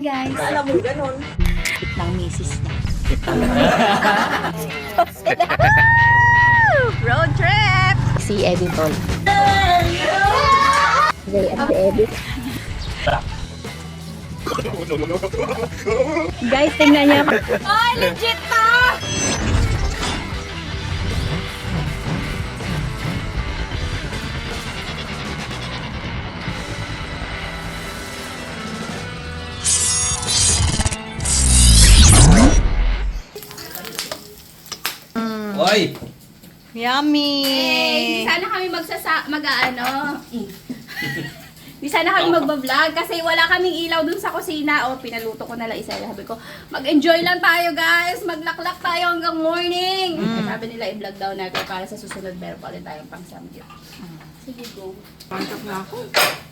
Guys, Alam mo, ganon. ng misis niya. Road trip! Si Eddie Tol. Ray at si Eddie. Guys, tingnan niya. Ay, legit na! Oy! Yummy! Di sana kami Di sana kami magbablog kasi wala kaming ilaw dun sa kusina. O, pinaluto ko na lang isa. Sabi ko, mag-enjoy lang tayo guys. Maglaklak tayo hanggang morning. Sabi nila i-vlog daw natin para sa susunod meron pa rin tayong pang-samgyup. Sige, go. Pantok na ako.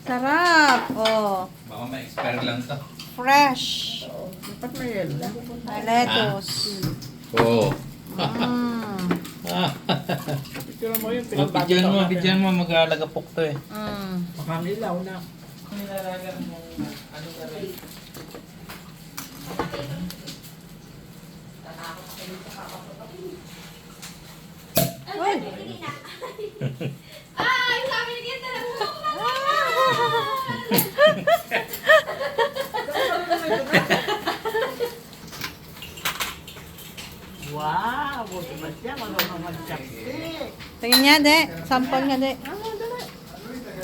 Sarap! Oh, Baka ma-expire lang to. fresh. Dapat may yelo. Lettuce. Oo. Picture mo yun. Bidyan mo, mag-alagapok to eh. Baka nilaw na. Ay, sabi ni Kenta na Wow! Buti ba siya? Marunong mag-chopstick. Tingnan niya, de. Sample nga, de.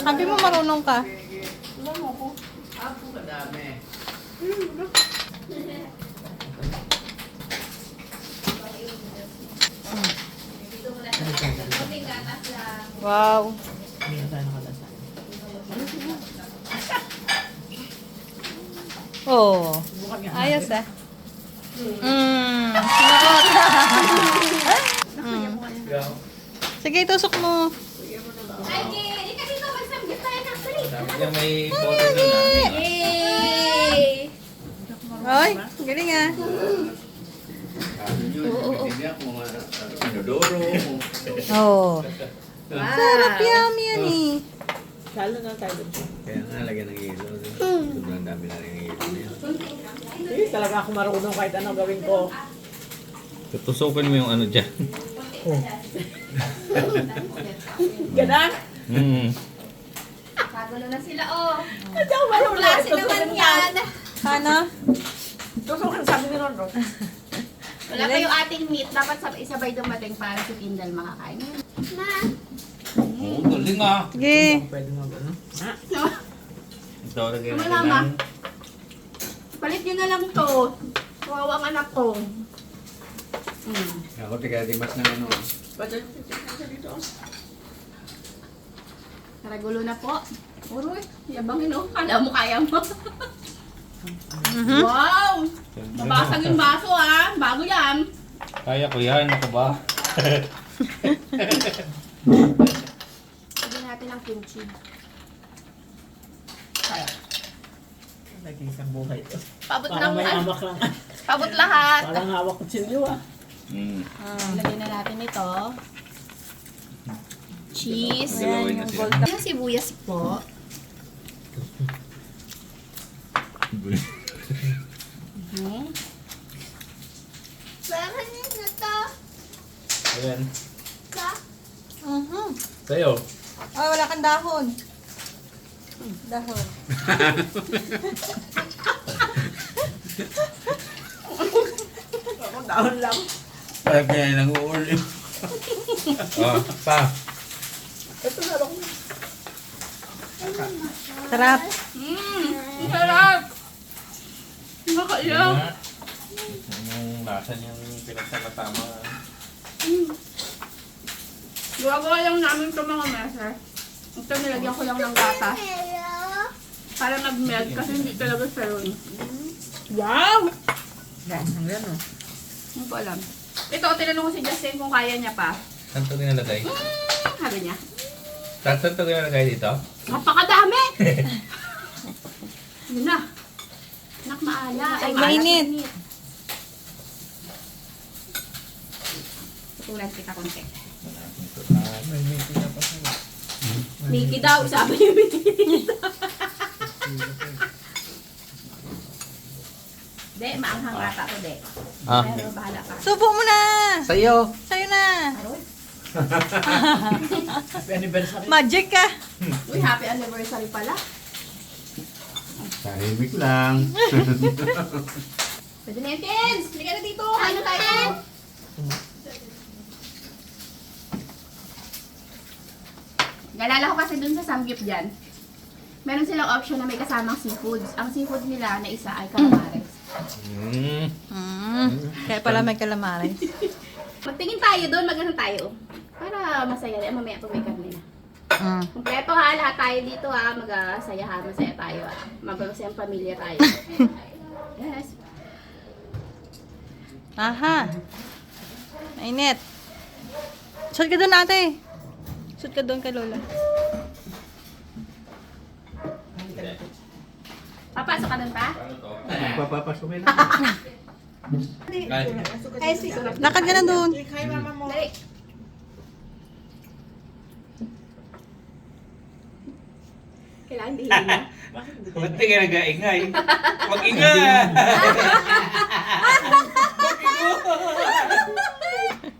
Sabi mo marunong ka. Ako kadami. Wow. Hindi na tayo nakalasay. Oh. Subukan nga. Ayos ah. Sige, tusok mo. Ay, di ka dito mag-samgyup tayo na. Sabi niya may photo na namin. Yay! Ay, galing ah. Inodoro. Oh. Wow. Sarap yummy yan eh. Salo na tayo dun. Kaya nga, lagyan ng ilo. Sobrang dami na rin ng ilo niya. Eh, talaga ako marunong kahit ano gawin ko. Tutusukin mo yung ano dyan. Ganon? Kagulo na sila, oh. Ito, Anong marunong. klase naman yan? Ano? Tusukan sabi ni Ron. Wala pa yung ating meat. Dapat isabay dumating para si Tindal makakain. Ma! Oo, galing ah. Sige. Pwede mo gano'n. Ha? Ito, lagyan Ano natin mama? ng... Palit nyo na lang to. Kawawa ang anak ko. Ako, tiga di mas na ano. Pwede dito. Naragulo na po. Uroy, yabangin oh. Kala mo kaya mo. Wow! Mabasag yung baso ah. Bago yan. Kaya ko yan, ako ba? Lagyan natin ang kimchi. Nag-isang buhay ito. Pabot Parang lang may ah. hawak lang. Pabot lahat. Parang hawak ko silyo ah. Lagyan na natin ito. Cheese. Galawin na sila. Yung sibuyas po. Bakit na to? Ayan. Mhm. Sa'yo. Ay, wala kang dahon. Dahon. Ako down lang. Parang kaya nag-uulim. Oh, pa. Ito na lang. Sarap. Ang sarap! Nakaiyak. Yung lasa niyang pinagsama-tama. Gagawa lang namin ito mga mesa. Ito nilagyan ko lang ng gatas. Para nag-melt kasi hindi talaga siya yun. Wow! Yan, hanggang no. Hindi ko alam. Ito, tinanong ko si Justin kung kaya niya pa. Saan ito ginalagay? Sabi niya, Saan ito ginalagay dito? napakadami! Yun na. Anak maala. Ay, Mainit. Tutulan kita konti. May meeting na pa sa'yo. Mickey daw, sabi niya Mickey. De, maanghang ata ko, De. Ah. Pero bahala ka. Subo mo na! Sa'yo. Sa'yo na! Aroy. Happy anniversary. Magic ka! Uy, happy anniversary pala. Tahimik lang. Pwede na yan, kids! Halika na dito! Ano tayo? Naalala ko kasi dun sa Samgyup dyan, meron silang option na may kasamang seafoods. Ang seafood nila na isa ay calamares. Kaya pala may calamares. Magtingin tayo doon, magano tayo. Para masaya rin. Mamaya pa may karne na. Kompleto ha, lahat tayo dito ha. Magsaya ha, masaya tayo ha. Mapapasayang pamilya tayo. Yes. Aha! Mainit. Shoot ka doon ate. Shoot ka doon kay Lola. Papasok ka doon pa? Papapasukin na. Lakad ka na doon. Dali. Kailangan dihin na. Ba't di ka nag-aingay? Mag-ingay!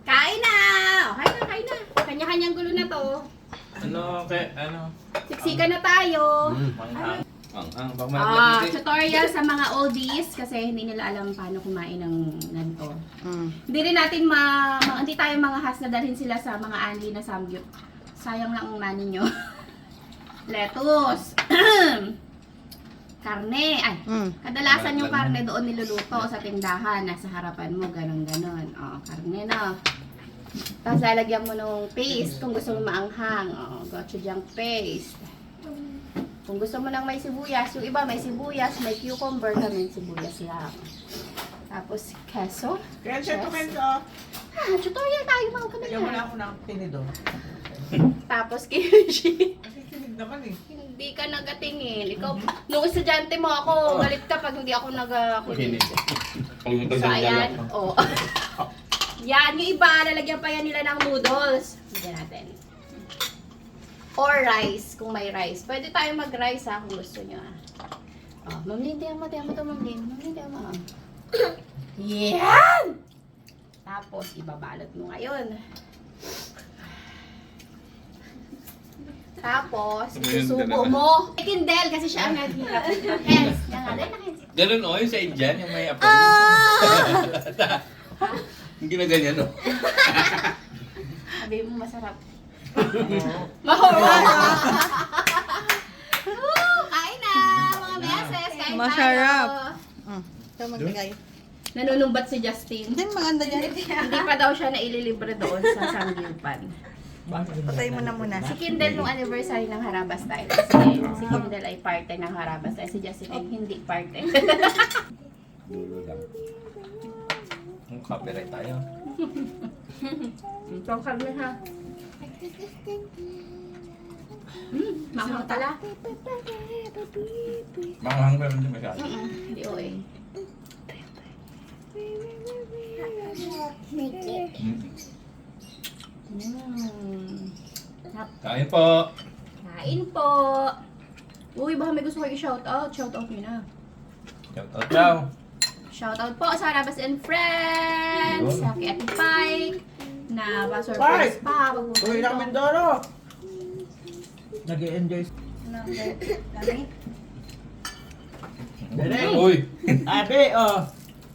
Kain na! O, kain na, kain na. Kanya-kanyang gulo na to. Ano? Siksikan na tayo. Manghang. Baka malaglag dito. Tutorial sa mga oldies kasi hindi nila alam paano kumain ng ganito. Hindi rin natin hindi tayo mga has na dalhin sila sa mga anli na samgyup. Sayang lang ang money nyo. Lettuce. Karne. Ay, kadalasan yung karne doon niluluto sa tindahan. Nasa harapan mo, ganon-ganon. O, karne na. Tapos lalagyan mo ng paste kung gusto mo maanghang. O, gochujang paste. Kung gusto mo nang may sibuyas, yung iba may sibuyas, may cucumber, kami sibuyas lang. Tapos keso. Kenzo. Tutorial tayo mga Kaya mo kanila. na ako ng tinidor. Tapos kimchi. Nakikinig naman eh. Hindi ka nagatingin. Ikaw, nung estudyante mo ako, galit ka pag hindi ako nagakulit. So, ayan. Oh. Yan, yung iba, lalagyan pa yan nila ng noodles. Bigyan natin. Or rice, kung may rice. Pwede tayo mag-rice ha, kung gusto nyo ah. Oh, Ma'am Lynn, tiyan mo to, Ma'am Lynn. Ma'am Lynn, tiyan mo. Yan! Tapos, ibabalot mo ngayon. Tapos, isusubo mo. Kindle, kasi siya ang naghihirap. Hens, yan nga, dahil na-hens. Ganun o, yung sa Indian, yung may apoy. Yung ginaganyan o. Sabi mo masarap. Mahoro! Kain na, mga beses. Kain Masarap. tayo. Ito magbigay. Nanunumbat si Justin. Hindi, maganda dyan. Hindi pa daw siya naililibre doon sa Sangyupan. Patay mo na muna. Si Kindle nung anniversary ng Harabas Style. Kasi si Kindle ay parte ng Harabas Style. Si Justin ay hindi parte. Dulo lang. Copyright tayo. Ito ang karne ha. Mahal pala. Manghang pero hindi masyado. Hindi o eh. Kain po. Kain po. Uy, baka may gusto kayo i-shoutout. Shoutout nyo na. Shoutout daw. Shoutout po sa Harabas and Friends. Sa kay Ate Pike. Na pa-surprise Pike! pa. Uy, ng Mindoro! Nag-i-enjoy. Direk! Uy! Abi, oh!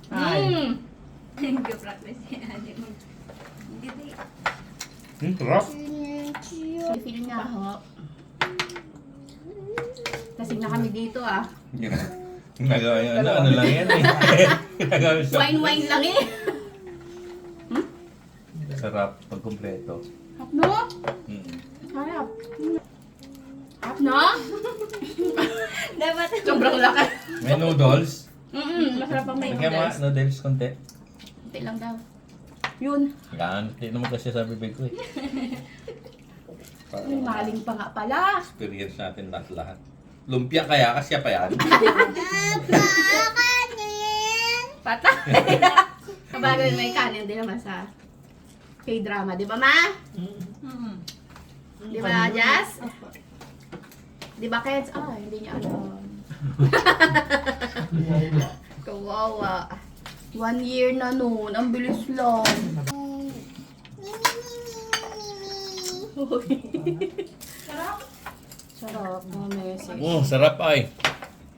Ay. Sarap. Feeling nga ho. Kasing na kami dito ah. Nagawa yun. Ano lang yan eh. Nagawa siya. Wine lang eh. Sarap pag kumpleto. Hap no? Harap. Hap no? Dapat. Sobrang laki. May noodles. Masarap ang may Lagyan mo noodles. noodles konti. Kunti lang daw. Yun. Yan. Hindi naman kasi sa bibig ko eh. May maling pa nga pala. Experience natin lahat. Lumpia kaya kasi pa yan. Patay. Kabagay may kanin din naman sa K-drama. Di ba, Ma? Di ba, Jazz? Di ba, Keds? Ah, hindi niya alam. Kawawa. Kawawa. 1 year na noon. Ang bilis lang. Sarap. Mga message. Sarap ay.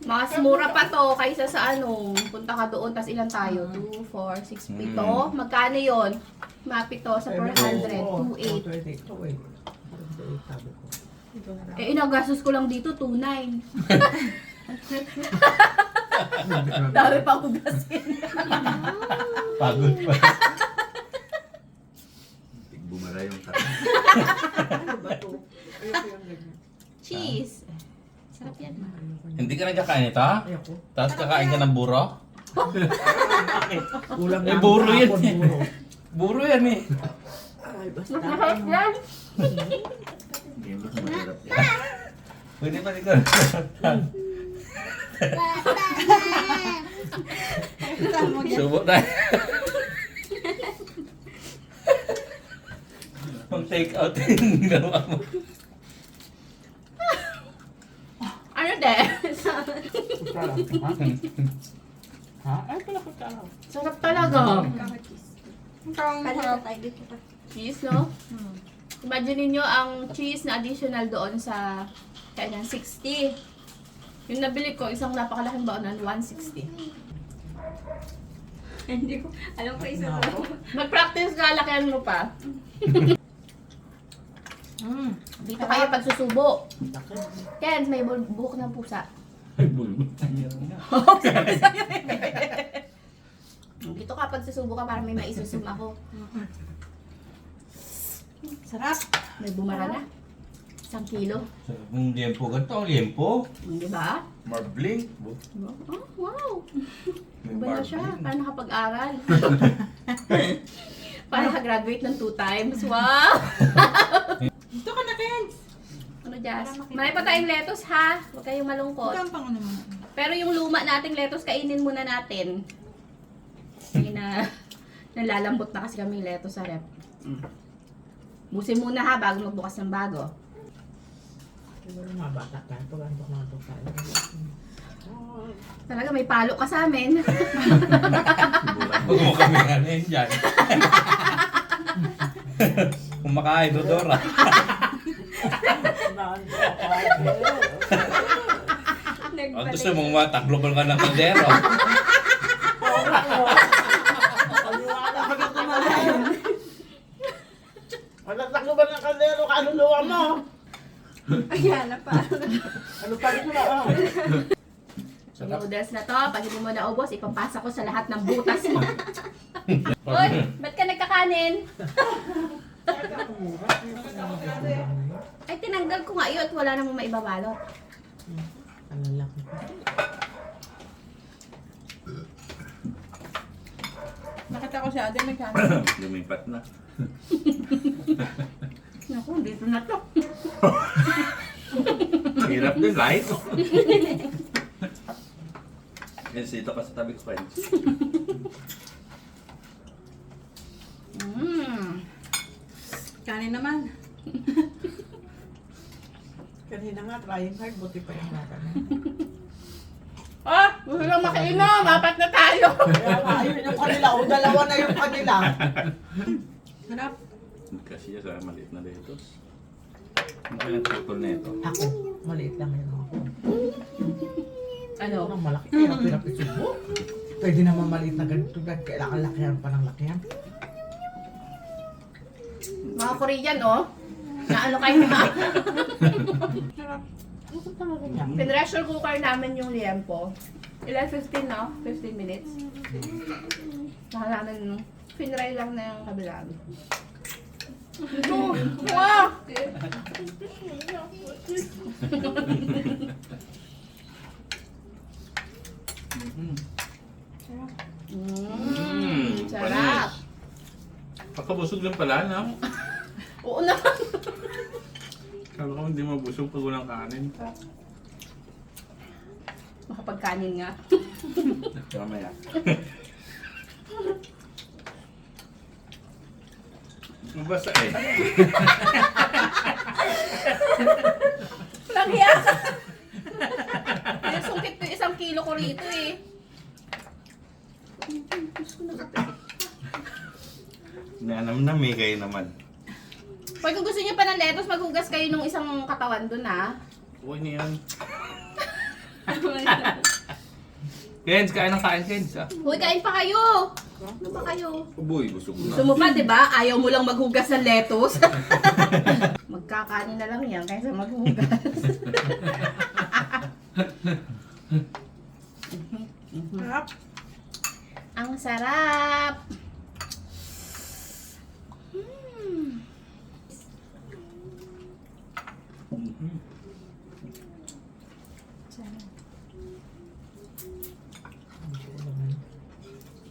Mas mura pa to kaysa sa ano. Punta ka doon, tas ilan tayo? 2, 4, 6, 7. Magkano yun? Mapito sa 400. 2,800. 2,800. Eh, inagastos ko lang dito, 2,900. Dami pa ako gasin. Pagod pa. Bumara yung karne. Cheese. Sarap yan. Hindi ka nagkakain ito? Ayoko. Tapos kakain ka ng buro? Kulang Eh, na buro ang yan hapon, eh. buro. Buro yan eh. Ay, basta. Masarap yan. Hindi mo mahirap yan. Pwede pa ikaw. Subo tayo. Mag-take out yung ginawa mo. Ano de? Kutsara. Ha? Ay, pala kutsara. Sarap talaga. Cheese, no? Imagine niyo ang cheese na additional doon sa kanyang 60. Yung nabili ko, isang napakalaking baonan, 160. Hindi ko, alam ko isa lang. Mag-practice ka, lakihan mo pa. Dito kayo pagsusubo. Ken, may buhok ng pusa. Ay, bulbul. Dito ka pagsusubo ka para may maisusum ako. Sarap. May bumara na. 1 kilo. Yung liempo, ganito ang liempo. Di ba? Marbling. Oh, wow. May Iba na siya. marbling. Para nakapag-aral. Para nakagraduate ng 2 times. Wow! Ito ka na, Ken. Ano, Jazz? Marami pa tayong lettuce, ha? Huwag kayong malungkot. Ito ang pang ano mo. Pero yung luma nating lettuce, kainin muna natin. Sige na, nalalambot na kasi kaming lettuce sa rep. Busin muna ha, bago magbukas ng bago. Siguro mga bata tayo. Pag-antok na ito tayo. Talaga, may palo ka sa amin. Huwag mo kami kanin dyan. Kumakain, Dodora. Ang gusto mong mataglobal ka ng kaldero. Takbo ba ng kaldero? Kaluluwa mo? Ayan, na pa. Ano pa rin na? Yung noodles na to, pag hindi mo naubos, ipapasa ko sa lahat ng butas mo. Uy, ba't ka nagkakanin? Ay, tinanggal ko nga yun at wala namang maibabalot. Ang lalaki ko. Nakita ko si Ate may kanin. Lumipat na. Naku, dito na to. Hirap din, right? Yan, sito ka sa tabi ko, friends. Kanin naman. Kanina nga, trying hard. Buti pa yung bata na. Ah, gusto lang makainom. Apat na tayo. Kaya nga, ayun yung kanila. O, dalawa na yung kanila. Sarap. Kasi sa maliit na lettuce. Ano kaya ang tutol na ito? Ako, maliit lang yun ako. Ano? Ang malaki kaya pinapisubo. Pwede naman maliit na ganito. Kailangan lakihan pa ng lakihan. Mga Korean, oh. Na ano kayo na. Ano ko talaga niya? Pinressure cooker namin yung liempo. Ilan? 15, no? 15 minutes. Saka namin, pinray lang na yung kabilang. Ito! Wow! Sarap! Pagkabusog lang pala, no? Oo naman! Sabi ko hindi mabusog pag walang kanin. Makapagkanin nga. Mamaya. Mabasa eh. Langya ka! Yung sungkit ko yung 1 kilo ko rito eh. Naanam eh, kayo naman. Pag kung gusto niyo pa ng lettuce, maghugas kayo nung isang katawan dun ha. Uy, niyan. Kens, kain ng kain, Kens. Ah. Hoy, kain pa kayo! Ano ba kayo? Uboy, gusto ko Gusto mo pa, di ba? Ayaw mo lang maghugas ng lettuce. Magkakanin na lang yan kaysa maghugas. Sarap. Ang sarap! Hmm.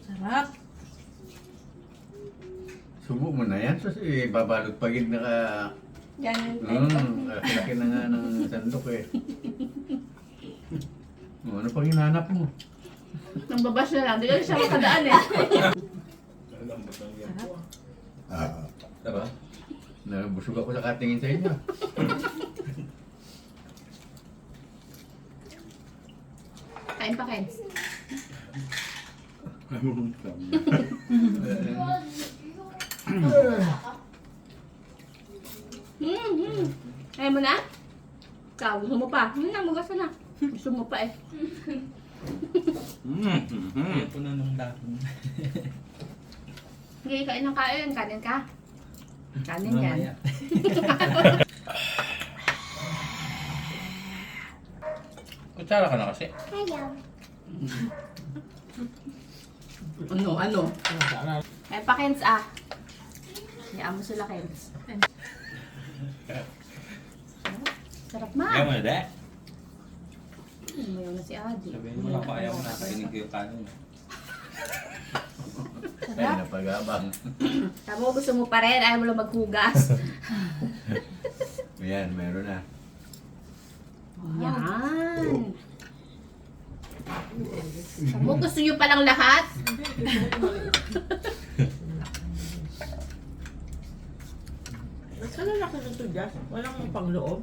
Sarap! Subo mo na yan, so babalot pagid na ka. Yan. Laki na nga ng sandok eh. Ano pang hinanap mo? Nang babas na lang. Di ka siya makadaan eh. Diba? Nabusog ako sa katingin sa inyo. Kain pa, Kens. Ayaw mo na? Ikaw, gusto mo pa? Hindi na, magas ka na. Gusto mo pa eh. Ito na nung dahon. Sige, kain ng kain. Kanin ka. Kanin yan. Mamaya. Kutsara ka na kasi. Ano? Kaya pa, Kens ah. Hayaan mo sila, Kens. Sarap ma. Ayaw mo na, de? Mayaw na si Adi. Sabihin mo lang pa, ayaw mo na. Kainin ko yung kanin. Ay, napagabang. Tama mo, gusto mo pa rin. Ayaw mo lang maghugas. Ayan, meron na. Yan. Tama mo, gusto nyo palang lahat? Saan na laki nito, Jazz? Walang pangloob.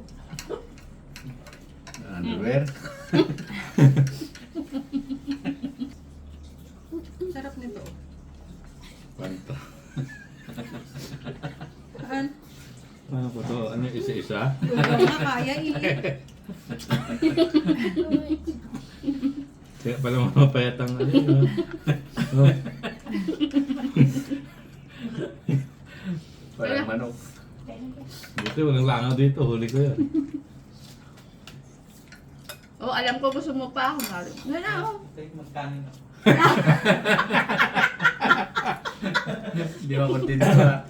Underwear. Sarap nito. Panto. Saan? Ano po to? Ano yung isa-isa? Huwag na kaya Kaya pala mga payatang ano yun. Parang manok. Buti walang langaw dito. Huli ko yun. Oh, alam ko gusto mo pa. Ano na, oh. Take magkanin ako. Hindi mo kontinto ha.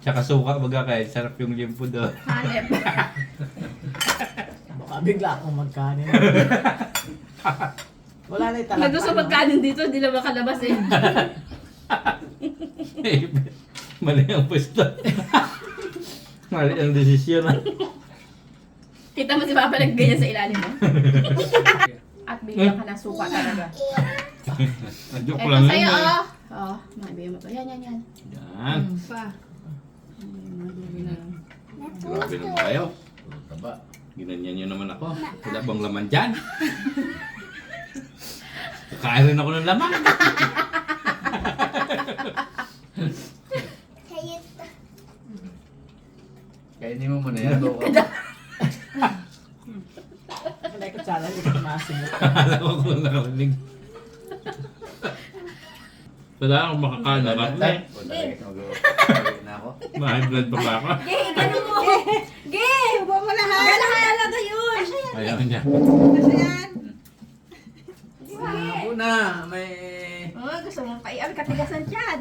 Tsaka suka baga kaya sarap yung limpo doon. Hanep. Baka bigla akong magkanin. Wala na yung Pag gusto magkanin dito, hindi na makalabas eh. Mali ang pwesto. Mali ang desisyon. Kita mo si Papa nagganyan sa ilalim mo. At bigyan ka ng suka talaga. Joke Eto lang sa'yo, yun eh. oh. Oh, mabigyan mo to. Yan. Yan. pa. Grabe naman kayo. Taba. Ginanyan nyo naman ako. Wala bang laman dyan? Kakain rin ako ng laman. Kainin mo muna yan. Wala yung kutsara, hindi ko masimot. Akala ko kung nakarinig. Wala akong makakain na kasi. Na ako. May blood pa ba ako? Gay, ganun mo. Gay, huwag mo lahat. Galahan talaga yun. Ayaw niya. Kasi yan. Ako na. May... Oh, gusto mo pa i-ang katigasan dyan.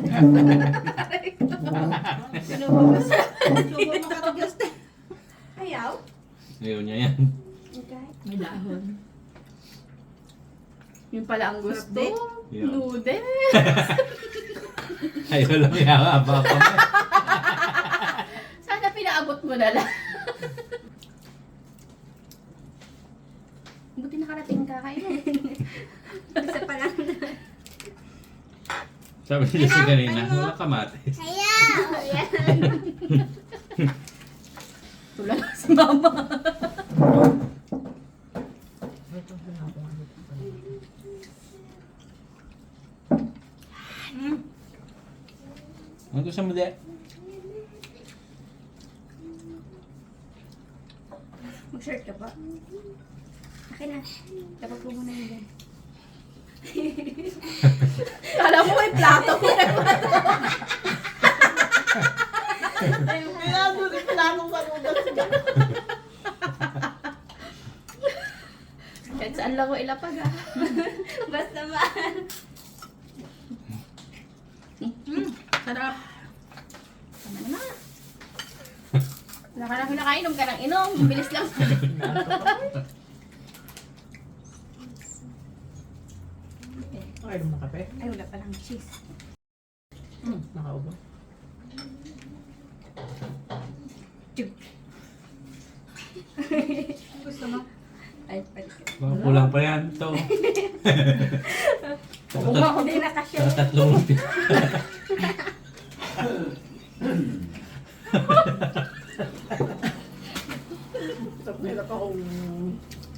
Subo mo katigas na. Ayaw. Ayaw niya yan. May dahon. Yun pala ang gusto. Yeah. Noodles. Ayaw lang yawa ba ako. Sana pinaabot mo na lang. Buti nakarating ka kayo. Isa pa lang. Sabi niya si kanina, wala kamatis. Tulad si mama. Ano gusto mo di? Mag-shirt ka pa. Akin na. Dapat ko muna yun. Kala mo may plato ko na plato. Kaya doon yung planong panudas ka. Kahit saan lang ko ilapag ha. Basta ba? Sarap. Tama na. Wala ka na kinakainom ka ng inom. Bilis lang. Okay, mo kape? Ay, wala palang cheese. Nakaubo. Gusto mo? Ay, pwede. Baka kulang pa yan. Ito. Kung ako din nakasya. Tatlong. Tapos hirap akong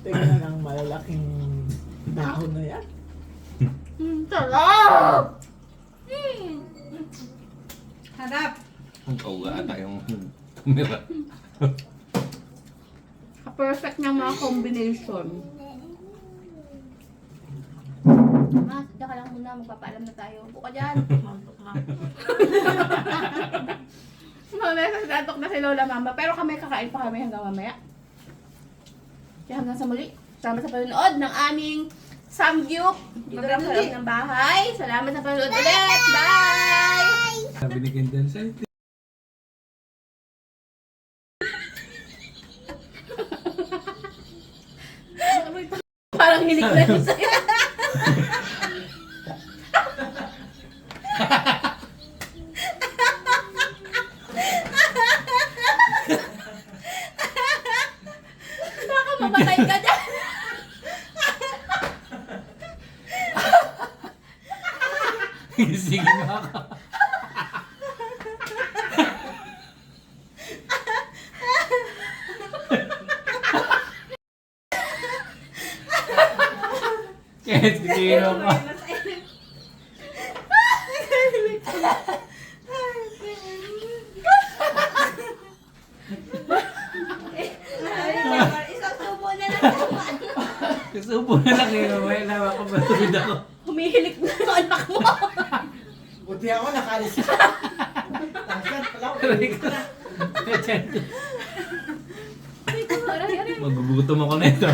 tingnan ng malalaking dahon na yan. Sarap! Harap. Ang kauga ata yung camera. Perfect ng mga combination. Ma, diyan ka lang muna. Magpapaalam na tayo. Upo ka dyan. Mamaya sasatok na si Lola Mama. Pero kami kakain pa kami hanggang mamaya. Kaya hanggang sa muli. Salamat sa panonood ng aming Samgyup. Dito lang sa loob ng bahay. Salamat sa panonood ulit. Bye! Sabi ni Kendall sa Parang hilig na yun sa'yo. Baka mamatay ka dyan. sige nga ka. Kahit sino pa. Isang tubo na lang naman. Kasubo na lang yun. May nawa ko matulid ako. Humihilik na yung anak mo. Buti ako nakalis. Tansan pala ako. Magugutom ako nito.